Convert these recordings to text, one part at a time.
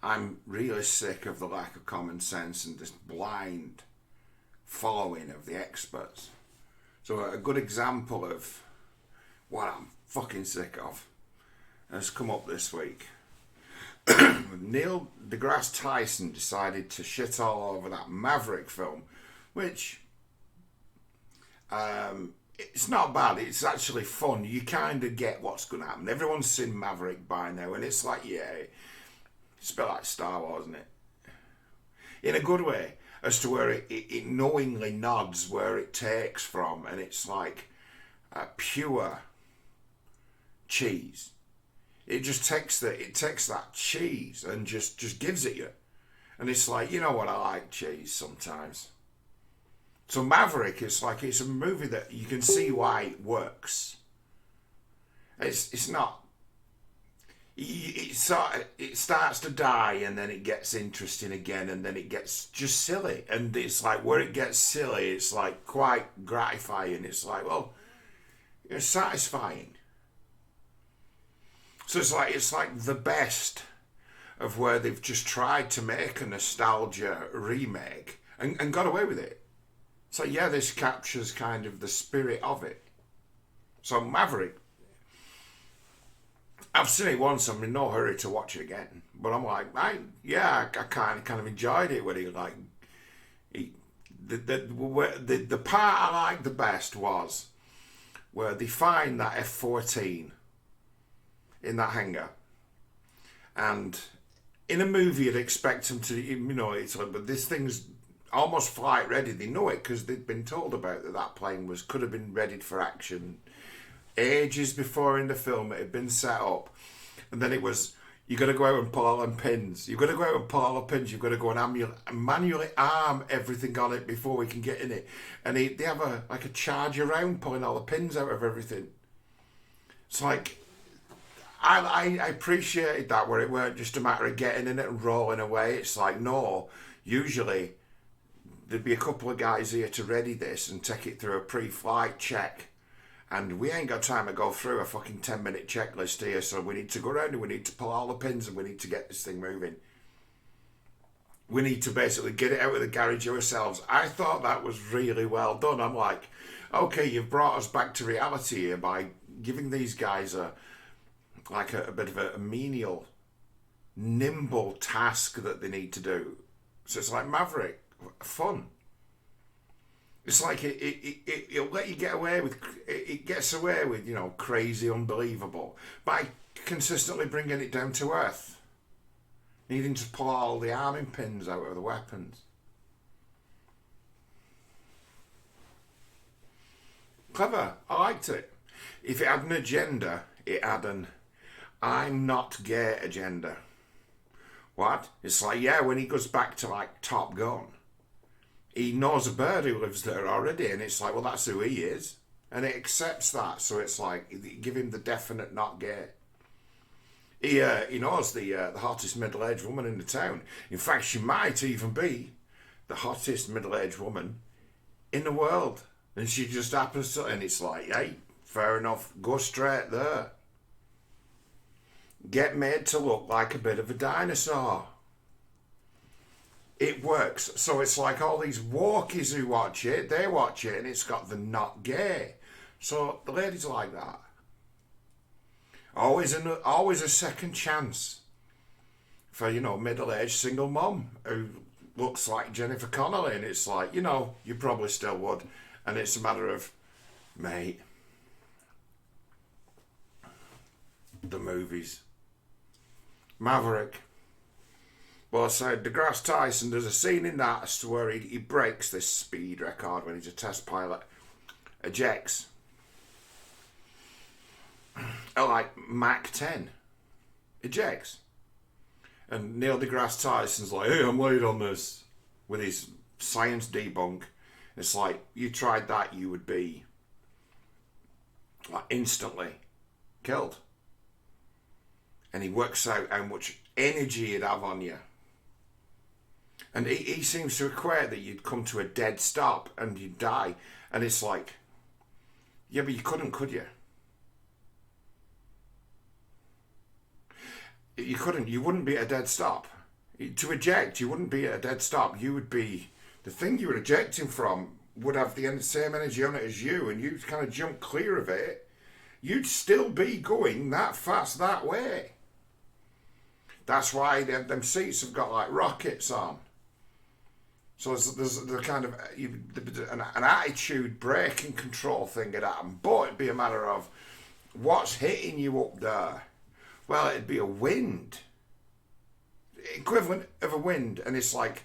I'm really sick of the lack of common sense and this blind following of the experts. So a good example of what I'm fucking sick of has come up this week. Neil deGrasse Tyson decided to shit all over that Maverick film, which it's not bad. It's actually fun. You kind of get what's going to happen. Everyone's seen Maverick by now, and it's like, yeah, it's a bit like Star Wars, isn't it? In a good way, as to where it knowingly nods where it takes from, and it's like pure cheese. It just takes that cheese and just gives it you. And it's like, you know what, I like cheese sometimes. So Maverick, it's a movie that you can see why it works. It's not. It starts to die and then it gets interesting again and then it gets just silly. And it's like where it gets silly, it's like quite gratifying. It's like, well, it's satisfying. So it's like the best of where they've just tried to make a nostalgia remake and got away with it. So yeah, this captures kind of the spirit of it. So Maverick, I've seen it once. I'm in no hurry to watch it again. But I'm like, I kind of enjoyed it when the part I liked the best was where they find that F-14 in that hangar, and in a movie you'd expect them to, it's like, but this thing's almost flight ready. They know it because they'd been told about that plane could have been ready for action ages before in the film. It had been set up, and then it was, you got to go out and pull all them pins. You've got to go out and pull all the pins. You've got to go and manually arm everything on it before we can get in it. And they have a charge around pulling all the pins out of everything. It's like, I appreciated that, where it weren't just a matter of getting in it and rolling away. It's like, no, usually there'd be a couple of guys here to ready this and take it through a pre-flight check. And we ain't got time to go through a fucking 10-minute checklist here, so we need to go around and we need to pull all the pins and we need to get this thing moving. We need to basically get it out of the garage ourselves. I thought that was really well done. I'm like, okay, you've brought us back to reality here by giving these guys a bit of a menial, nimble task that they need to do. So it's like Maverick, fun. It's like it'll let you get away with, it gets away with, crazy, unbelievable, by consistently bringing it down to earth. Needing to pull all the arming pins out of the weapons. Clever, I liked it. If it had an agenda, it had an I'm not gay agenda. What? It's like, yeah, when he goes back to like Top Gun, he knows a bird who lives there already, and it's like, well, that's who he is, and it accepts that. So it's like, give him the definite not gay. He knows the hottest middle-aged woman in the town. In fact, she might even be the hottest middle-aged woman in the world, and she just happens to. And it's like, hey, fair enough, go straight there. Get made to look like a bit of a dinosaur. It works. So it's like all these walkies who watch it, they watch it and it's got the not gay. So the ladies like that. Always a second chance for, middle-aged single mum who looks like Jennifer Connelly, and it's like, you probably still would. And it's a matter of, mate, the movies. Maverick. Well, I said, DeGrasse Tyson, there's a scene in that as to where he breaks this speed record when he's a test pilot. Ejects. Like Mach 10. Ejects. And Neil deGrasse Tyson's like, hey, I'm late on this. With his science debunk. It's like, you tried that, you would be instantly killed. And he works out how much energy he'd have on you. And he seems to equate that you'd come to a dead stop and you'd die. And it's like, yeah, but you couldn't, could you? You couldn't. You wouldn't be at a dead stop. To eject, you wouldn't be at a dead stop. You would be, the thing you were ejecting from would have the same energy on it as you, and you'd kind of jump clear of it. You'd still be going that fast that way. That's why them seats have got like rockets on. So there's the kind of an attitude braking control thing at that, but it'd be a matter of what's hitting you up there. Well, it'd be a wind, equivalent of a wind, and it's like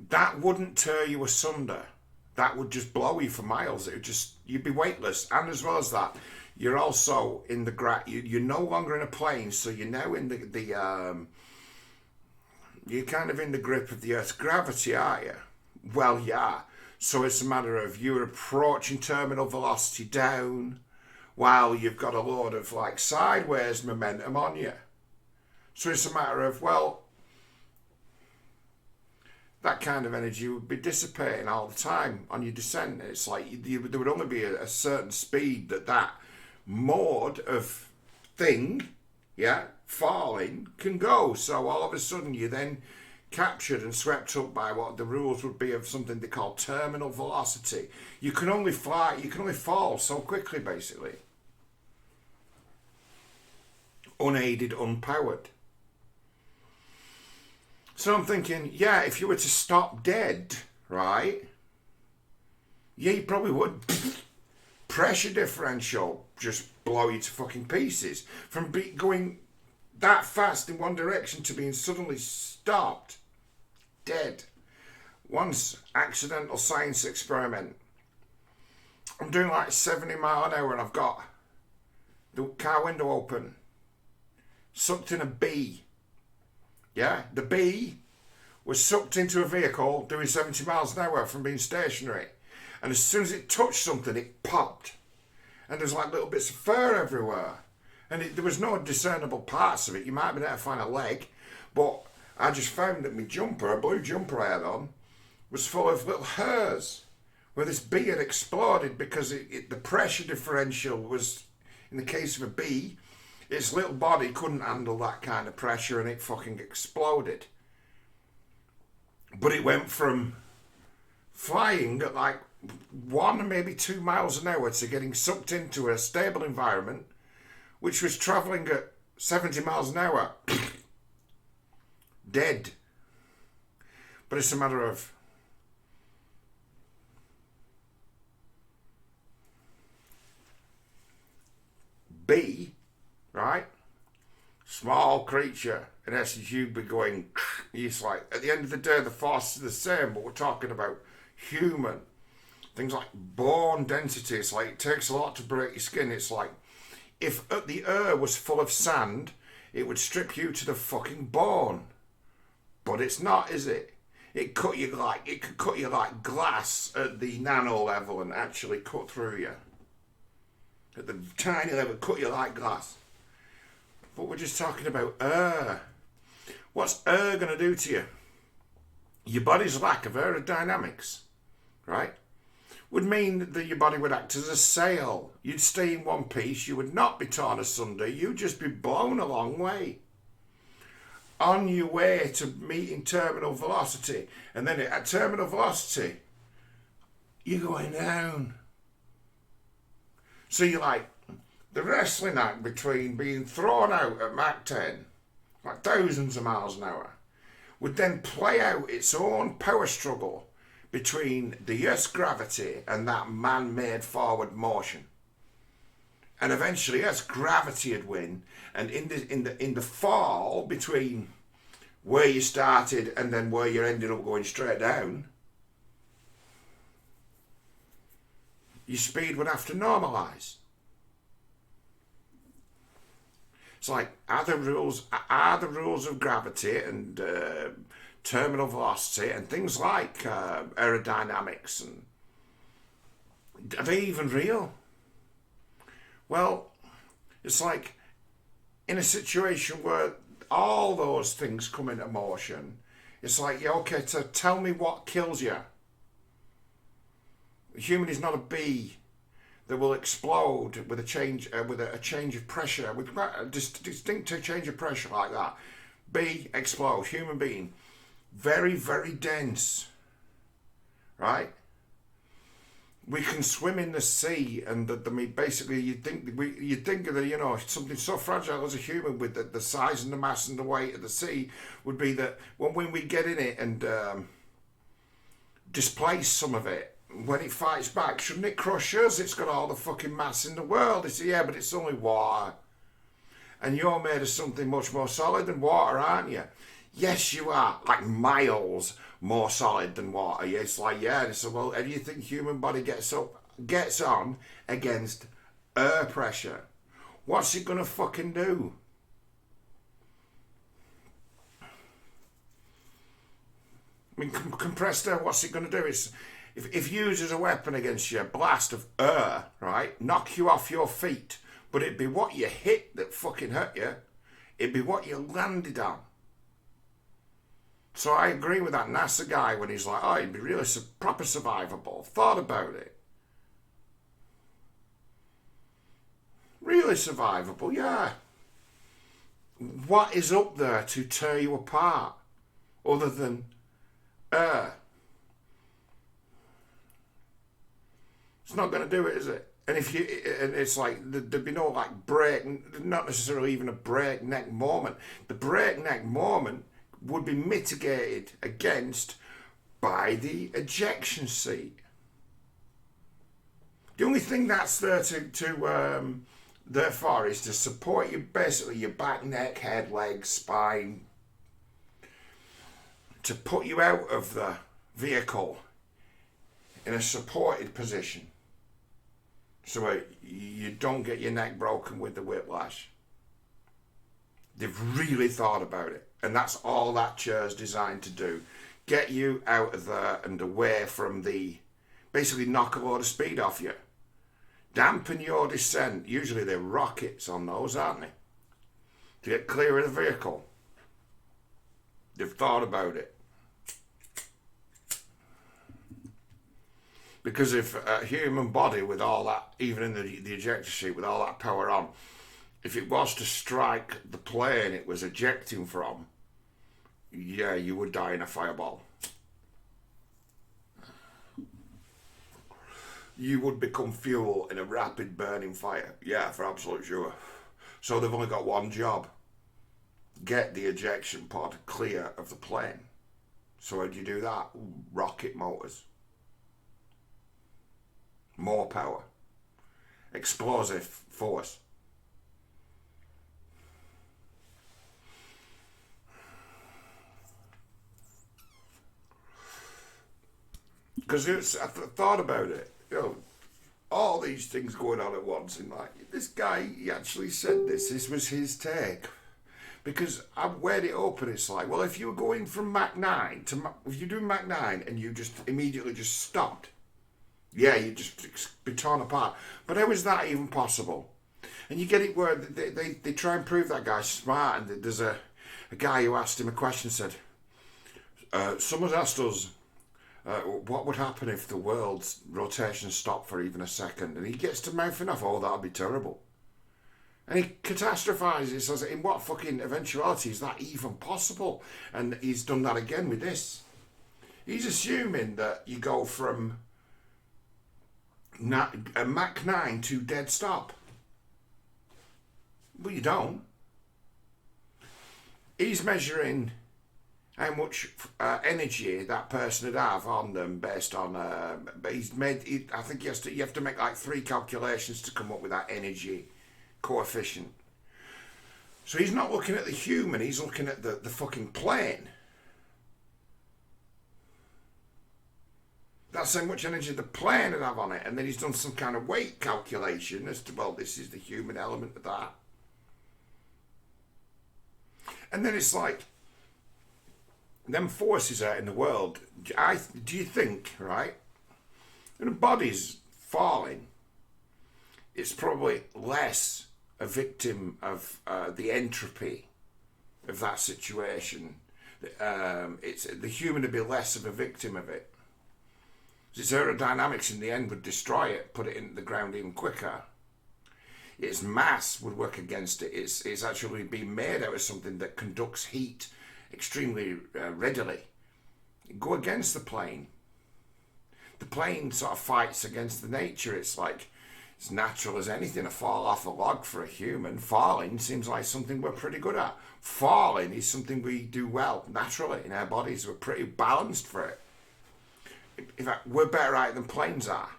that wouldn't tear you asunder. That would just blow you for miles. It would just, you'd be weightless, and as well as that, you're also in the you're no longer in a plane, so you're now in you're kind of in the grip of the Earth's gravity, aren't you? Well, yeah. So it's a matter of you're approaching terminal velocity down while you've got a load of like sideways momentum on you. So it's a matter of, well, that kind of energy would be dissipating all the time on your descent. It's like there would only be a certain speed that mode of thing, yeah, falling can go. So all of a sudden you're then captured and swept up by what the rules would be of something they call terminal velocity. You can only fall so quickly, basically. Unaided, unpowered. So I'm thinking, yeah, if you were to stop dead, right? Yeah, you probably would. Pressure differential just blow you to fucking pieces. From going that fast in one direction to being suddenly stopped. Dead. Once, accidental science experiment. I'm doing like 70 mile an hour and I've got the car window open. Sucked in a bee. Yeah, the bee was sucked into a vehicle doing 70 miles an hour from being stationary. And as soon as it touched something, it popped. And there's like little bits of fur everywhere. And there was no discernible parts of it. You might have been able to find a leg. But I just found that my jumper, a blue jumper I had on, was full of little hairs. Where this bee had exploded because the pressure differential was, in the case of a bee, its little body couldn't handle that kind of pressure and it fucking exploded. But it went from flying at like 1, maybe 2 miles an hour to getting sucked into a stable environment, which was travelling at 70 miles an hour. Dead. But it's a matter of bee, right? Small creature. In essence, you'd be going, it's like, at the end of the day, the force is the same, but we're talking about human. Things like bone density, it's like, it takes a lot to break your skin. It's like, if the air was full of sand, it would strip you to the fucking bone. But it's not, is it? It could cut you like glass at the nano level and actually cut through you. At the tiny level, cut you like glass. But we're just talking about air. What's air going to do to you? Your body's lack of aerodynamics, right, would mean that your body would act as a sail. You'd stay in one piece. You would not be torn asunder. You'd just be blown a long way. On your way to meeting terminal velocity. And then at terminal velocity, you're going down. So you're like, the wrestling act between being thrown out at Mach 10, like thousands of miles an hour, would then play out its own power struggle between the Earth's gravity and that man-made forward motion. And eventually Earth's gravity would win, and in the fall between where you started and then where you ended up going straight down, your speed would have to normalise. It's like, are the rules of gravity and terminal velocity and things like aerodynamics, and are they even real? Well, it's like in a situation where all those things come into motion, it's like, yeah, okay, so tell me what kills you. A human is not a bee that will explode with a change of pressure, with a distinct change of pressure like that. B, explode. Human being, very, very dense, right? We can swim in the sea, and I mean, basically, you'd think of the, you know, something so fragile as a human with the size and the mass and the weight of the sea would be that when we get in it and displace some of it, when it fights back, shouldn't it crush us? It's got all the fucking mass in the world. It's, yeah, but it's only water. And you're made of something much more solid than water, aren't you? Yes, you are. Like miles more solid than water. It's like, yeah. So, well, how do you think human body gets on against air pressure? What's it gonna fucking do? I mean, compressed air, what's it gonna do? It's if used as a weapon against you, a blast of air, right, knock you off your feet. But it'd be what you hit that fucking hurt you. It'd be what you landed on. So I agree with that NASA guy when he's like, oh, it'd be really proper survivable. Thought about it. Really survivable, yeah. What is up there to tear you apart other than air? It's not going to do it, is it? And it's like there'd be no like not necessarily even a breakneck moment. The breakneck moment would be mitigated against by the ejection seat. The only thing that's there therefore is to support you, basically your back, neck, head, legs, spine, to put you out of the vehicle in a supported position. So you don't get your neck broken with the whiplash. They've really thought about it. And that's all that chair's designed to do. Get you out of there and away from basically knock a load of speed off you. Dampen your descent. Usually they're rockets on those, aren't they? To get clear of the vehicle. They've thought about it. Because if a human body with all that, even in the ejector seat, with all that power on, if it was to strike the plane it was ejecting from, yeah, you would die in a fireball. You would become fuel in a rapid burning fire. Yeah, for absolute sure. So they've only got one job. Get the ejection pod clear of the plane. So how do you do that? Rocket motors. More power. Explosive force. Because I thought about it, you know, all these things going on at once, and like this guy, he actually said this was his take. Because I've weighed it up and it's like, well, if you were going from Mach 9 if you're doing Mach 9 and you just immediately just stopped, yeah, you'd just be torn apart. But how is that even possible? And you get it where they try and prove that guy's smart, and there's a guy who asked him a question, said, someone's asked us, what would happen if the world's rotation stopped for even a second? And he gets to mouthing off, oh, that'd be terrible. And he catastrophizes, says, in what fucking eventuality is that even possible? And he's done that again with this. He's assuming that you go from a Mach 9 to dead stop. Well, you don't. He's measuring how much energy that person would have on them based on. I think you have to make like 3 calculations to come up with that energy coefficient. So he's not looking at the human, he's looking at the fucking plane. That's how much energy the plane would have on it. And then he's done some kind of weight calculation as to, well, this is the human element of that. And then it's like, them forces out in the world, do you think, right, when a body's falling, it's probably less a victim of the entropy of that situation. It's the human would be less of a victim of it. Its aerodynamics in the end would destroy it, put it into the ground even quicker. its mass would work against it. It's actually being made out of something that conducts heat extremely readily. Go against the plane. The plane sort of fights against the nature. It's like, it's natural as anything to fall off a log for a human. Falling seems like something we're pretty good at. Falling is something we do well naturally in our bodies. We're pretty balanced for it. In fact, we're better at it than planes are.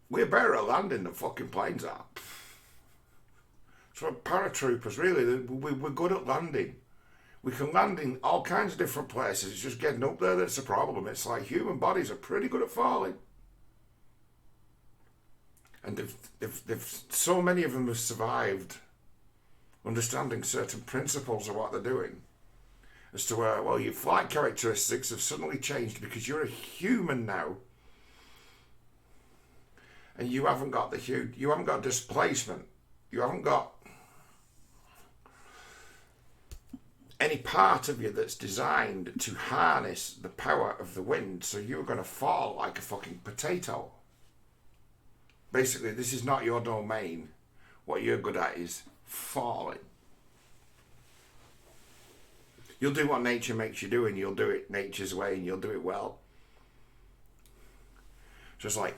We're better at landing than fucking planes are. So paratroopers, really, we're good at landing. We can land in all kinds of different places. It's just getting up there that's a problem. It's like human bodies are pretty good at falling. And they've so many of them have survived understanding certain principles of what they're doing. As to where, well, your flight characteristics have suddenly changed because you're a human now. And you haven't got you haven't got displacement. You haven't got any part of you that's designed to harness the power of the wind, so you're going to fall like a fucking potato. Basically, this is not your domain. What you're good at is falling. You'll do what nature makes you do, and you'll do it nature's way, and you'll do it well. Just like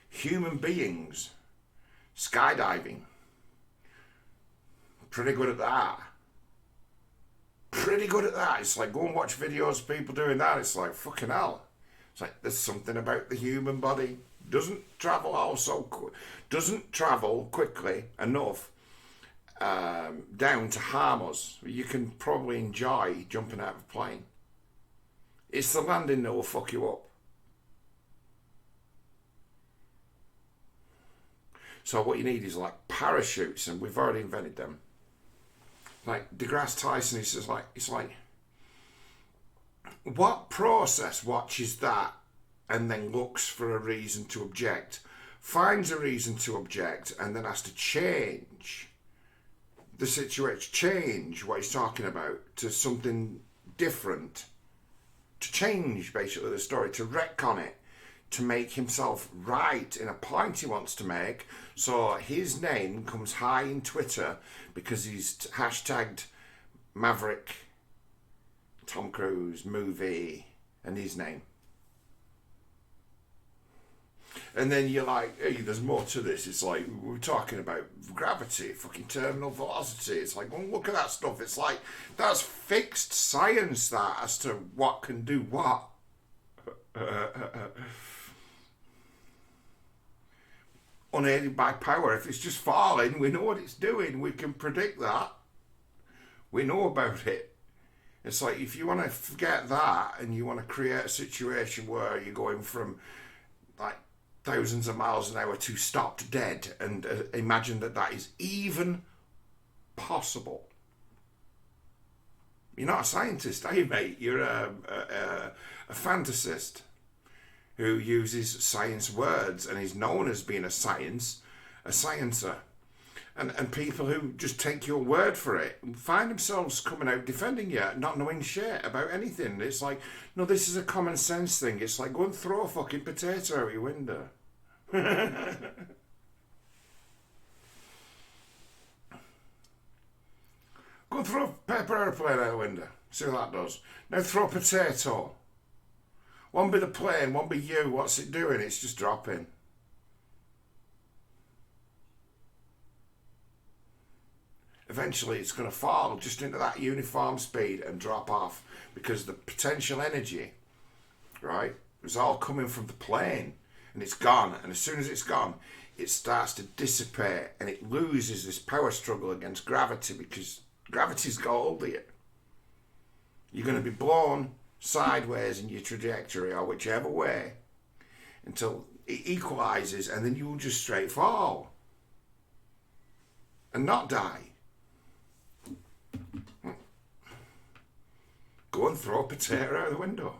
human beings, skydiving, pretty good at that. Pretty good at that. It's like, go and watch videos of people doing that. It's like, fucking hell. It's like, there's something about the human body. Doesn't travel quickly enough down to harm us. You can probably enjoy jumping out of a plane. It's the landing that will fuck you up. So what you need is like parachutes, and we've already invented them. Like DeGrasse Tyson, he says, like, it's like, what process watches that and then looks for a reason to object, finds a reason to object, and then has to change the situation, change what he's talking about to something different, to change basically the story, to retcon it, to make himself right in a point he wants to make, so his name comes high in Twitter because he's hashtagged Maverick, Tom Cruise movie, and his name. And then you're like, hey, there's more to this. It's like, we're talking about gravity, fucking terminal velocity. It's like, well, look at that stuff. It's like, that's fixed science, that, as to what can do what. Unaided by power. If it's just falling, we know what it's doing. We can predict that. We know about it. It's like, if you want to forget that and you want to create a situation where you're going from like thousands of miles an hour to stopped dead, and imagine that that is even possible. You're not a scientist, are you, mate? You're a fantasist who uses science words and is known as being a sciencer. And people who just take your word for it find themselves coming out defending you, not knowing shit about anything. It's like, no, this is a common sense thing. It's like, go and throw a fucking potato out your window. Go and throw a paper airplane out the window. See what that does. Now throw a potato. One be the plane, one be you. What's it doing? It's just dropping. Eventually it's going to fall just into that uniform speed and drop off, because the potential energy, right, is all coming from the plane, and it's gone. And as soon as it's gone, it starts to dissipate, and it loses this power struggle against gravity, because gravity's got hold of you. You're going to be blown sideways in your trajectory, or whichever way, until it equalizes, and then you will just straight fall and not die. Go and throw a potato out of the window.